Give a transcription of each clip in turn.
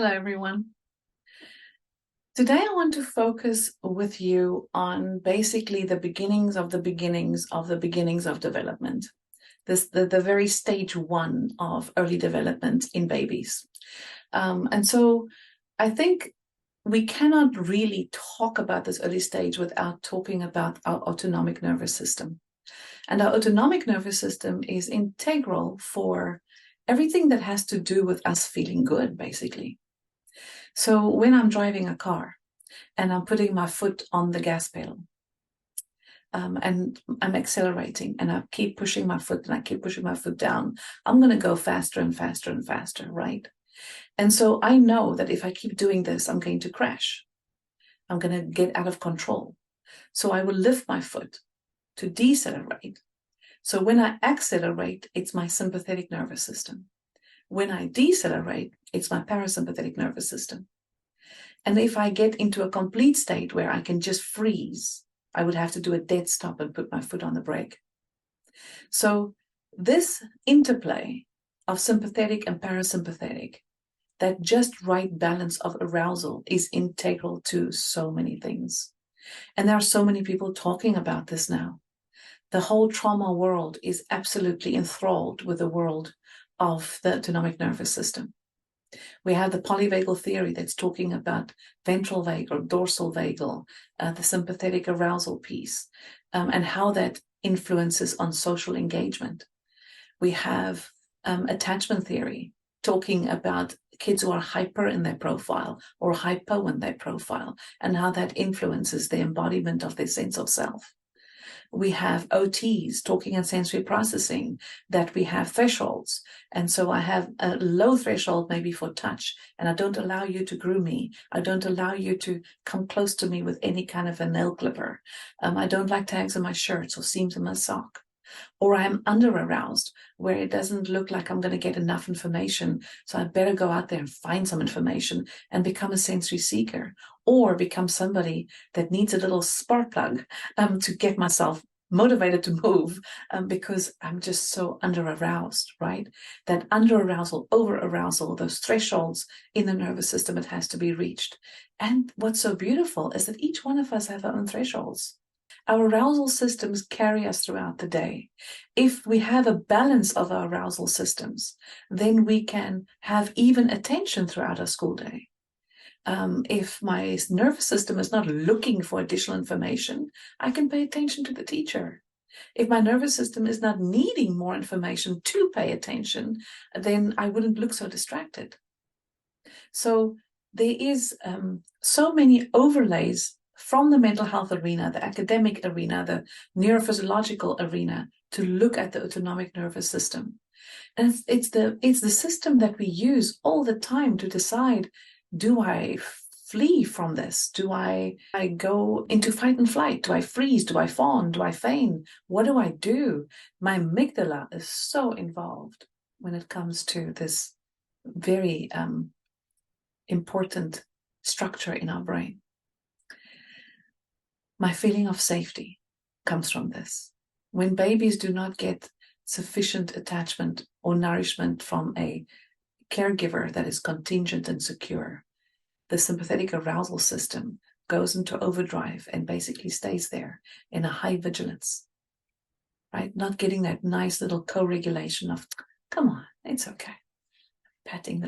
Hello, everyone. Today, I want to focus with you on basically the beginnings of the beginnings of the beginnings of development. The very stage one of early development in babies. And so I think we cannot really talk about this early stage without talking about our autonomic nervous system. And our autonomic nervous system is integral for everything that has to do with us feeling good, basically. So when I'm driving a car and I'm putting my foot on the gas pedal, and I'm accelerating and I keep pushing my foot and I keep pushing my foot down, I'm going to go faster and faster and faster, right? And so I know that if I keep doing this, I'm going to crash. I'm going to get out of control. So I will lift my foot to decelerate. So when I accelerate, it's my sympathetic nervous system. When I decelerate, it's my parasympathetic nervous system. And if I get into a complete state where I can just freeze, I would have to do a dead stop and put my foot on the brake. So this interplay of sympathetic and parasympathetic, that just right balance of arousal, is integral to so many things. And there are so many people talking about this now. The whole trauma world is absolutely enthralled with the world of the autonomic nervous system. We have the polyvagal theory that's talking about ventral vagal, dorsal vagal, the sympathetic arousal piece, and how that influences on social engagement. We have attachment theory talking about kids who are hyper in their profile or hypo in their profile, and how that influences the embodiment of their sense of self. We have OTs talking in sensory processing that we have thresholds. And so I have a low threshold maybe for touch, and I don't allow you to groom me. I don't allow you to come close to me with any kind of a nail clipper. I don't like tags in my shirts or seams in my sock. Or I'm under aroused, where it doesn't look like I'm going to get enough information. So I better go out there and find some information and become a sensory seeker, or become somebody that needs a little spark plug to get myself motivated to move, because I'm just so under aroused, right? That under arousal, over arousal, those thresholds in the nervous system, it has to be reached. And what's so beautiful is that each one of us have our own thresholds. Our arousal systems carry us throughout the day. If we have a balance of our arousal systems, then we can have even attention throughout our school day. If my nervous system is not looking for additional information, I can pay attention to the teacher. If my nervous system is not needing more information to pay attention, then I wouldn't look so distracted. So there is so many overlays from the mental health arena, the academic arena, the neurophysiological arena, to look at the autonomic nervous system. And it's the system that we use all the time to decide, do I flee from this? Do I go into fight and flight? Do I freeze? Do I fawn? Do I feign? What do I do? My amygdala is so involved when it comes to this very important structure in our brain. My feeling of safety comes from this. When babies do not get sufficient attachment or nourishment from a caregiver that is contingent and secure, the sympathetic arousal system goes into overdrive and basically stays there in a high vigilance, right? Not getting that nice little co-regulation of, come on, it's okay. Patting the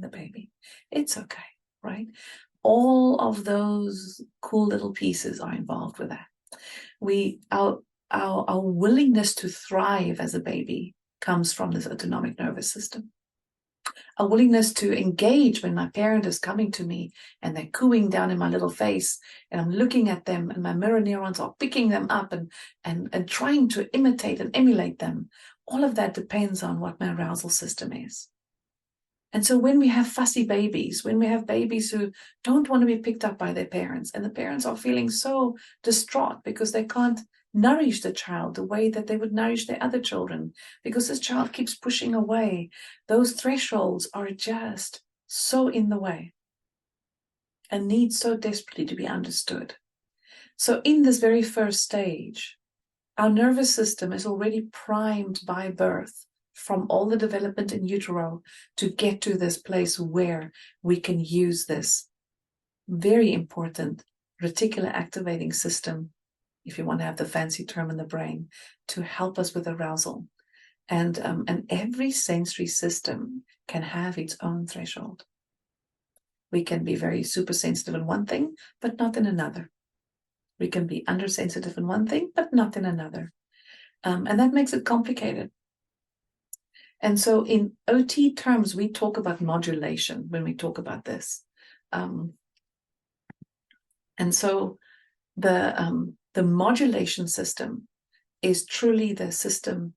baby, it's okay, right? All of those cool little pieces are involved with that. Our willingness to thrive as a baby comes from this autonomic nervous system. A willingness to engage when my parent is coming to me and they're cooing down in my little face, and I'm looking at them and my mirror neurons are picking them up and trying to imitate and emulate them. All of that depends on what my arousal system is. And so when we have fussy babies, when we have babies who don't want to be picked up by their parents, and the parents are feeling so distraught because they can't nourish the child the way that they would nourish their other children, because this child keeps pushing away, those thresholds are just so in the way and need so desperately to be understood. So in this very first stage, our nervous system is already primed by birth from all the development in utero to get to this place where we can use this very important reticular activating system, if you want to have the fancy term in the brain, to help us with arousal. And every sensory system can have its own threshold. We can be very super sensitive in one thing, but not in another. We can be undersensitive in one thing, but not in another. And that makes it complicated. And so in OT terms, we talk about modulation when we talk about this. And so the modulation system is truly the system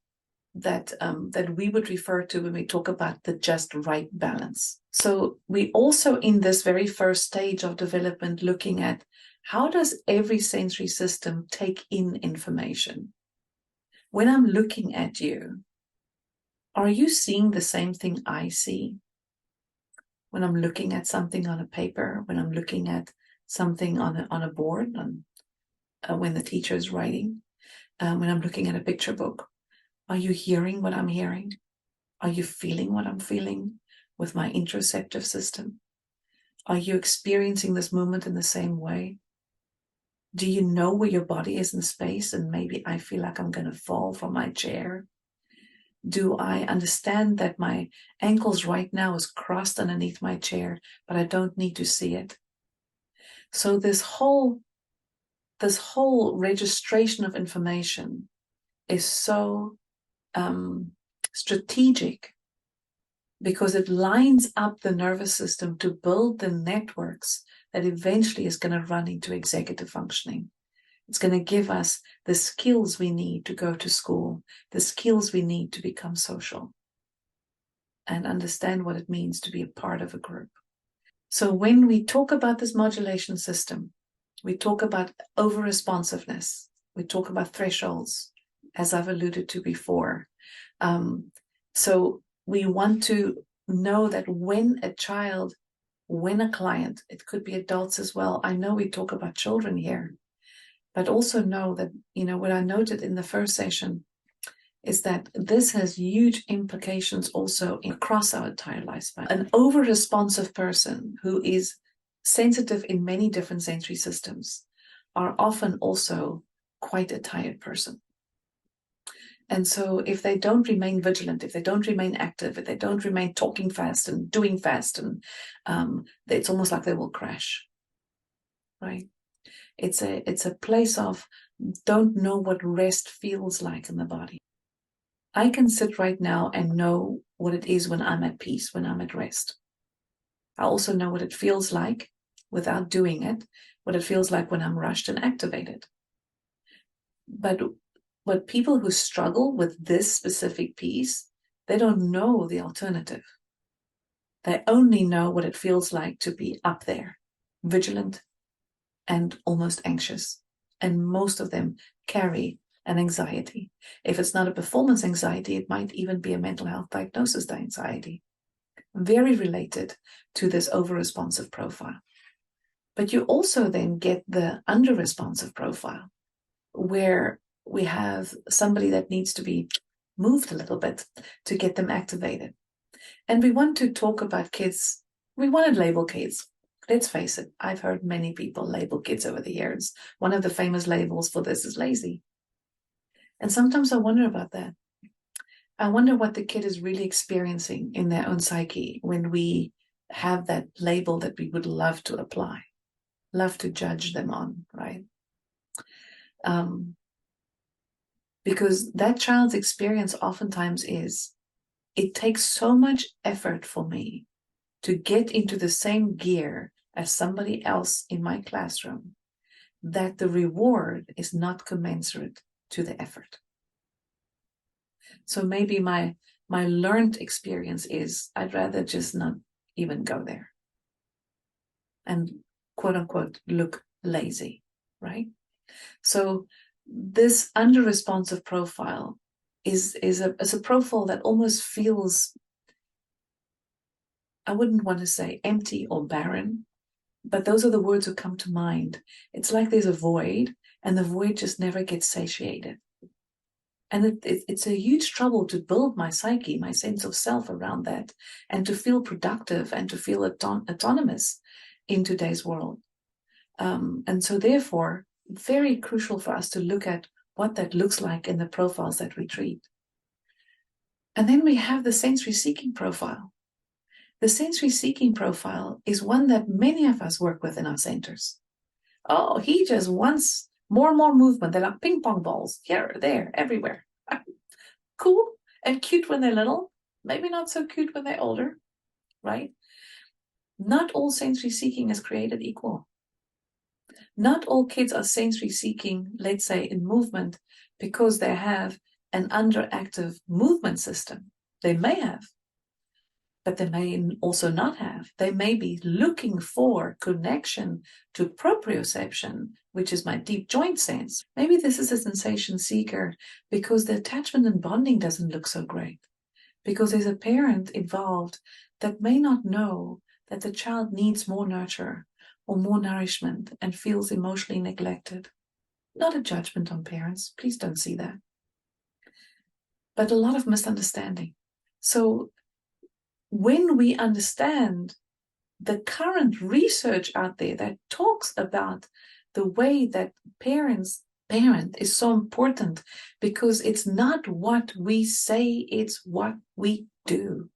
that we would refer to when we talk about the just right balance. So we also, in this very first stage of development, looking at how does every sensory system take in information? When I'm looking at you, are you seeing the same thing I see? When I'm looking at something on a paper, when I'm looking at something on a board, when the teacher is writing, when I'm looking at a picture book, are you hearing what I'm hearing? Are you feeling what I'm feeling with my interoceptive system? Are you experiencing this movement in the same way? Do you know where your body is in space? And maybe I feel like I'm going to fall from my chair. Do I understand that my ankles right now is crossed underneath my chair, but I don't need to see it? So this whole registration of information is so strategic, because it lines up the nervous system to build the networks that eventually is going to run into executive functioning. It's going to give us the skills we need to go to school, the skills we need to become social, and understand what it means to be a part of a group. So when we talk about this modulation system, we talk about over-responsiveness, we talk about thresholds, as I've alluded to before. So we want to know that when a child, when a client, it could be adults as well. I know we talk about children here, but also know that, what I noted in the first session is that this has huge implications also across our entire lifespan. An over-responsive person who is sensitive in many different sensory systems are often also quite a tired person. And so if they don't remain vigilant, if they don't remain active, if they don't remain talking fast and doing fast, and it's almost like they will crash, right? It's a place of don't know what rest feels like in the body. I can sit right now and know what it is when I'm at peace, when I'm at rest. I also know what it feels like without doing it, what it feels like when I'm rushed and activated. But people who struggle with this specific piece, they don't know the alternative. They only know what it feels like to be up there, vigilant and almost anxious. And most of them carry an anxiety. If it's not a performance anxiety, it might even be a mental health diagnosis anxiety, very related to this over-responsive profile. But you also then get the under-responsive profile, where we have somebody that needs to be moved a little bit to get them activated. And we want to talk about kids. We want to label kids. Let's face it, I've heard many people label kids over the years. One of the famous labels for this is lazy. And sometimes I wonder about that. I wonder what the kid is really experiencing in their own psyche when we have that label that we would love to apply, love to judge them on, right? Because that child's experience oftentimes is, it takes so much effort for me to get into the same gear as somebody else in my classroom, that the reward is not commensurate to the effort. So maybe my learned experience is, I'd rather just not even go there and quote unquote look lazy, right? So this under-responsive profile is a profile that almost feels, I wouldn't want to say empty or barren, but those are the words that come to mind. It's like there's a void, and the void just never gets satiated. And it's a huge trouble to build my psyche, my sense of self around that, and to feel productive and to feel autonomous in today's world. And so therefore, very crucial for us to look at what that looks like in the profiles that we treat. And then we have the sensory seeking profile. The sensory seeking profile is one that many of us work with in our centers. Oh, he just wants more and more movement. They're like ping pong balls, here, there, everywhere. Cool and cute when they're little, maybe not so cute when they're older, right? Not all sensory seeking is created equal. Not all kids are sensory seeking, let's say, in movement because they have an underactive movement system. They may have, but they may also not have. They may be looking for connection to proprioception, which is my deep joint sense. Maybe this is a sensation seeker because the attachment and bonding doesn't look so great, because there's a parent involved that may not know that the child needs more nurture or more nourishment and feels emotionally neglected. Not a judgment on parents, please don't see that. But a lot of misunderstanding. So when we understand the current research out there that talks about the way that parent is so important, because it's not what we say, it's what we do.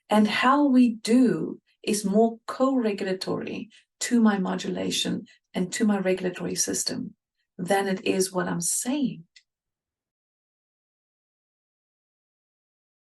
And how we do is more co-regulatory to my modulation and to my regulatory system than it is what I'm saying.